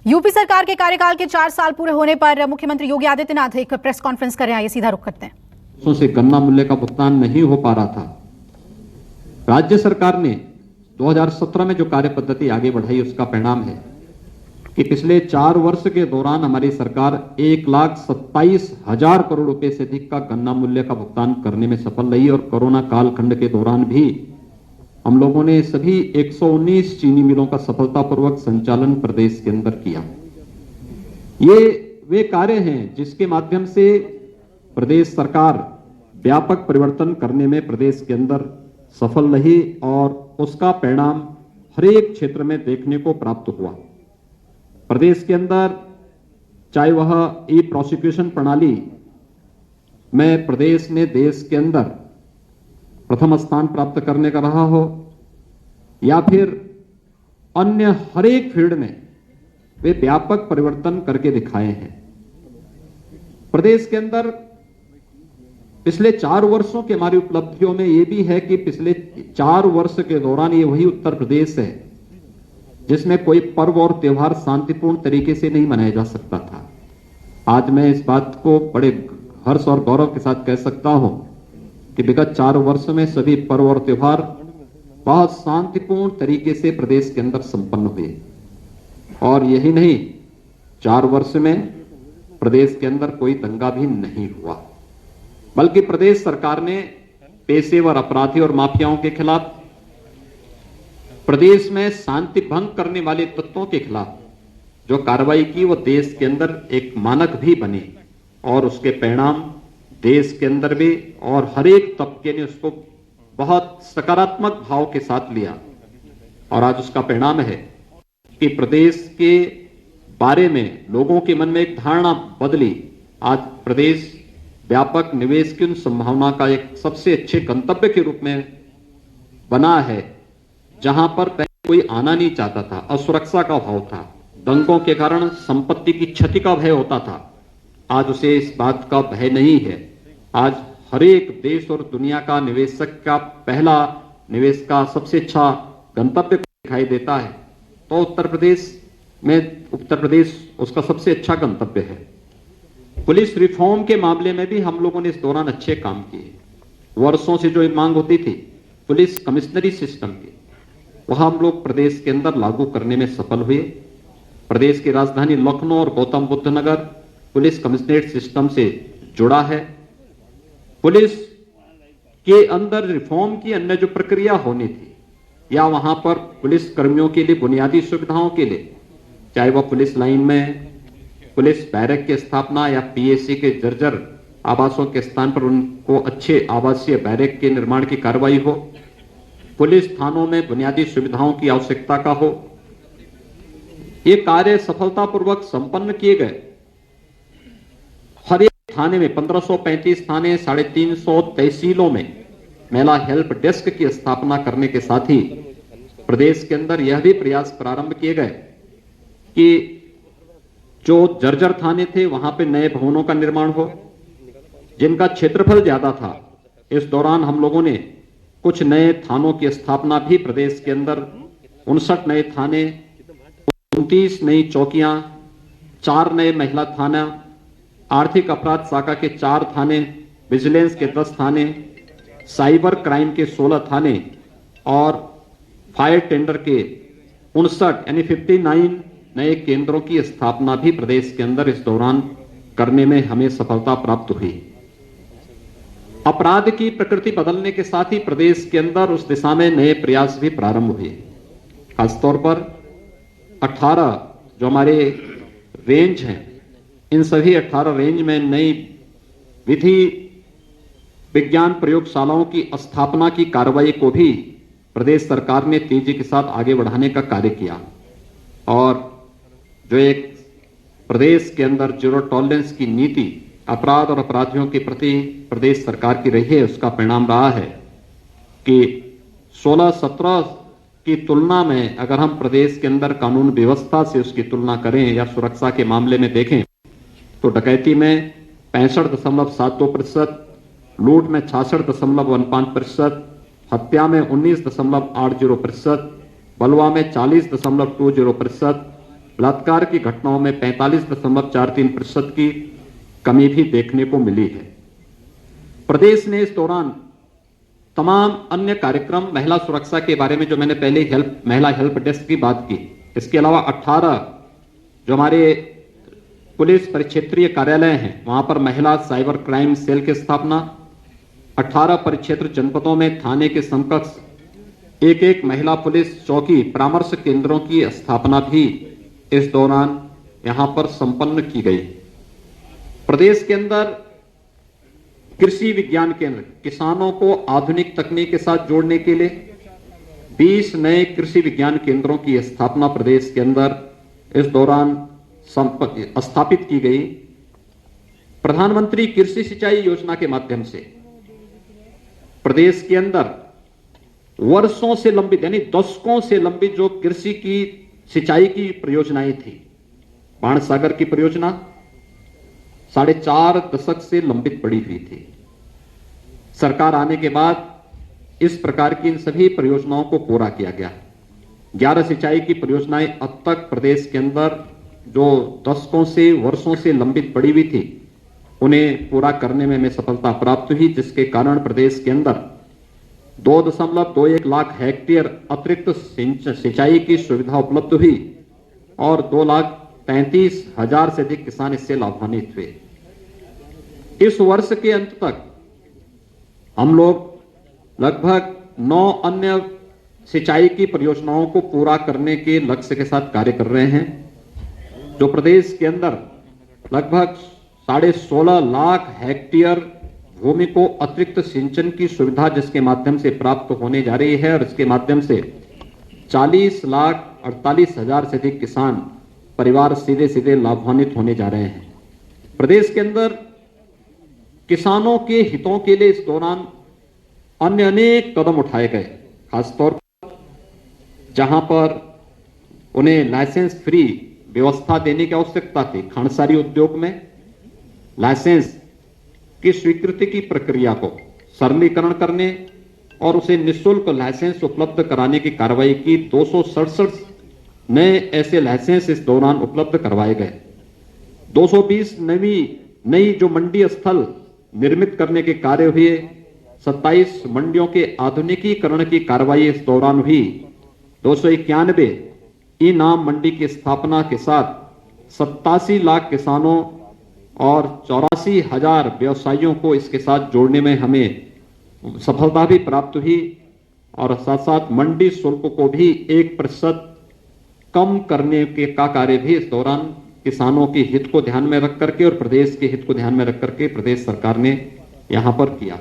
UP सरकार के कार्यकाल के 4 साल पूरे होने पर मुख्यमंत्री योगी आदित्यनाथ एक प्रेस कॉन्फ्रेंस कर रहे हैं। आइए सीधा रुख करते हैं। से गन्ना मूल्य का भुगतान नहीं हो पा रहा था। राज्य सरकार ने 2017 में जो कार्य पद्धति आगे बढ़ाई उसका परिणाम है कि पिछले 4 वर्ष के दौरान हमारी सरकार 1,27,000 करोड़ रुपए से अधिक का गन्ना मूल्य का भुगतान करने में सफल रही और कोरोना कालखंड के दौरान भी हम लोगों ने सभी 119 चीनी मिलों का सफलतापूर्वक संचालन प्रदेश के अंदर किया। ये वे कार्य हैं जिसके माध्यम से प्रदेश सरकार व्यापक परिवर्तन करने में प्रदेश के अंदर सफल रही और उसका परिणाम हर एक क्षेत्र में देखने को प्राप्त हुआ। प्रदेश के अंदर चाहे वह ई प्रोसिक्यूशन प्रणाली में प्रदेश ने देश के अंदर प्रथम स्थान प्राप्त करने का रहा हो या फिर अन्य हर एक फील्ड में वे व्यापक परिवर्तन करके दिखाए हैं। प्रदेश के अंदर पिछले 4 वर्षों की हमारी उपलब्धियों में यह भी है कि पिछले 4 वर्ष के दौरान ये वही उत्तर प्रदेश है जिसमें कोई पर्व और त्योहार शांतिपूर्ण तरीके से नहीं मनाया जा सकता था। आज मैं इस बात को बड़े हर्ष और गौरव के साथ कह सकता हूं कि विगत 4 वर्ष में सभी पर्व और त्योहार बहुत शांतिपूर्ण तरीके से प्रदेश के अंदर संपन्न हुए। और यही नहीं, 4 वर्ष में प्रदेश के अंदर कोई दंगा भी नहीं हुआ, बल्कि प्रदेश सरकार ने पेशेवर अपराधी और माफियाओं के खिलाफ, प्रदेश में शांति भंग करने वाले तत्वों के खिलाफ जो कार्रवाई की वो देश के अंदर एक मानक भी बने और उसके परिणाम देश के अंदर भी और हर एक तबके ने उसको बहुत सकारात्मक भाव के साथ लिया। और आज उसका परिणाम है कि प्रदेश के बारे में लोगों के मन में एक धारणा बदली। आज प्रदेश व्यापक निवेश की उन संभावना का एक सबसे अच्छे गंतव्य के रूप में बना है, जहां पर पहले कोई आना नहीं चाहता था, असुरक्षा का भाव था, दंगों के कारण संपत्ति की क्षति का भय होता था। आज उसे इस बात का भय नहीं है। आज हर एक देश और दुनिया का निवेशक का पहला निवेश का सबसे अच्छा गंतव्य दिखाई देता है, तो उत्तर प्रदेश उसका सबसे अच्छा गंतव्य है। पुलिस रिफॉर्म के मामले में भी हम लोगों ने इस दौरान अच्छे काम किए। वर्षों से जो मांग होती थी पुलिस कमिश्नरी सिस्टम की, वह हम लोग प्रदेश के अंदर लागू करने में सफल हुए। प्रदेश की राजधानी लखनऊ और गौतम बुद्ध नगर पुलिस कमिश्नरेट सिस्टम से जुड़ा है। पुलिस के अंदर रिफॉर्म की अन्य जो प्रक्रिया होनी थी या वहां पर पुलिस कर्मियों के लिए बुनियादी सुविधाओं के लिए, चाहे वह पुलिस लाइन में पुलिस बैरक की स्थापना या पीएससी के जर्जर आवासों के स्थान पर उनको अच्छे आवासीय बैरक के निर्माण की कार्रवाई हो, पुलिस थानों में बुनियादी सुविधाओं की आवश्यकता का हो, ये कार्य सफलतापूर्वक संपन्न किए गए। हर एक थाने में 1535 थाने, 350 तहसीलों में महिला हेल्प डेस्क की स्थापना करने के साथ ही प्रदेश के अंदर यह भी प्रयास प्रारंभ किए गए कि जो जर्जर थाने थे वहां पे नए भवनों का निर्माण हो, जिनका क्षेत्रफल ज्यादा था। इस दौरान हम लोगों ने कुछ नए थानों की स्थापना भी प्रदेश के अंदर 59 नए थाने, 29 नई चौकियां, 4 नए महिला थाना, आर्थिक अपराध शाखा के 4 थाने, विजिलेंस के 10 थाने, साइबर क्राइम के 16 थाने और फायर टेंडर के 59 यानी 59 नए केंद्रों की स्थापना भी प्रदेश के अंदर इस दौरान करने में हमें सफलता प्राप्त हुई। अपराध की प्रकृति बदलने के साथ ही प्रदेश के अंदर उस दिशा में नए प्रयास भी प्रारंभ हुए। खासतौर पर 18 जो हमारे रेंज हैं, इन सभी 18 रेंज में नई विधि विज्ञान प्रयोगशालाओं की स्थापना की कार्रवाई को भी प्रदेश सरकार ने तेजी के साथ आगे बढ़ाने का कार्य किया। और जो एक प्रदेश के अंदर जीरो टॉलरेंस की नीति अपराध और अपराधियों के प्रति प्रदेश सरकार की रही है, उसका परिणाम रहा है कि 16-17 की तुलना में अगर हम प्रदेश के अंदर कानून व्यवस्था से उसकी तुलना करें या सुरक्षा के मामले में देखें तो डकैती में 65.72%, लूट में 66.15%, हत्या में 19.80%, बलवा में 40.20%, बलात्कार की घटनाओं में 45.43% की कमी भी देखने को मिली है। प्रदेश ने इस दौरान तमाम अन्य कार्यक्रम, महिला सुरक्षा के बारे में जो मैंने पहले महिला हेल्प डेस्क की बात की, इसके अलावा 18 जो हमारे पुलिस परिक्षेत्रीय कार्यालय हैं वहां पर महिला साइबर क्राइम सेल की स्थापना, 18 परिक्षेत्र जनपदों में थाने के समकक्ष एक महिला पुलिस चौकी परामर्श केंद्रों की स्थापना भी इस दौरान यहां पर संपन्न की गई। प्रदेश के अंदर कृषि विज्ञान केंद्र, किसानों को आधुनिक तकनीक के साथ जोड़ने के लिए 20 नए कृषि विज्ञान केंद्रों की स्थापना प्रदेश के अंदर इस दौरान स्थापित की गई। प्रधानमंत्री कृषि सिंचाई योजना के माध्यम से प्रदेश के अंदर वर्षों से लंबित यानी दशकों से लंबित जो कृषि की सिंचाई की परियोजनाएं थी, बाणसागर की परियोजना 4.5 दशक से लंबित पड़ी हुई थी। सरकार आने के बाद इस प्रकार की इन सभी परियोजनाओं को पूरा किया गया। 11 सिंचाई की परियोजनाएं अब तक प्रदेश के अंदर जो दशकों से वर्षों से लंबित पड़ी हुई थी उन्हें पूरा करने में हमें सफलता प्राप्त हुई, जिसके कारण प्रदेश के अंदर 2.21 लाख हेक्टेयर अतिरिक्त सिंचाई की सुविधा उपलब्ध हुई और 2,33,000 से अधिक किसान इससे लाभान्वित हुए। इस वर्ष के अंत तक हम लोग लगभग 9 अन्य सिंचाई की परियोजनाओं को पूरा करने के लक्ष्य के साथ कार्य कर रहे हैं, जो प्रदेश के अंदर लगभग 16.5 लाख हेक्टेयर भूमि को अतिरिक्त सिंचन की सुविधा जिसके माध्यम से प्राप्त होने जा रही है और इसके माध्यम से 40,48,000 से अधिक किसान परिवार सीधे सीधे लाभान्वित होने जा रहे हैं। प्रदेश के अंदर किसानों के हितों के लिए इस दौरान अन्य अनेक कदम उठाए गए, खासतौर पर जहां पर उन्हें लाइसेंस फ्री व्यवस्था देने की आवश्यकता थी। खांडसारी उद्योग में लाइसेंस की स्वीकृति की प्रक्रिया को सरलीकरण करने और उसे निःशुल्क लाइसेंस उपलब्ध कराने की कार्रवाई की। 267 नए ऐसे लाइसेंस इस दौरान उपलब्ध करवाए गए। 220 नई जो मंडी स्थल निर्मित करने के कार्य हुए। 27 मंडियों के आधुनिकीकरण की कार्रवाई इस दौरान हुई। 291 ई नाम मंडी की स्थापना के साथ 87 लाख किसानों और 84,000 व्यवसायियों को इसके साथ जोड़ने में हमें सफलता भी प्राप्त हुई और साथ साथ मंडी शुल्क को भी 1% कम करने के का कार्य भी इस दौरान किसानों के हित को ध्यान में रख करके और प्रदेश के हित को ध्यान में रख करके प्रदेश सरकार ने यहां पर किया।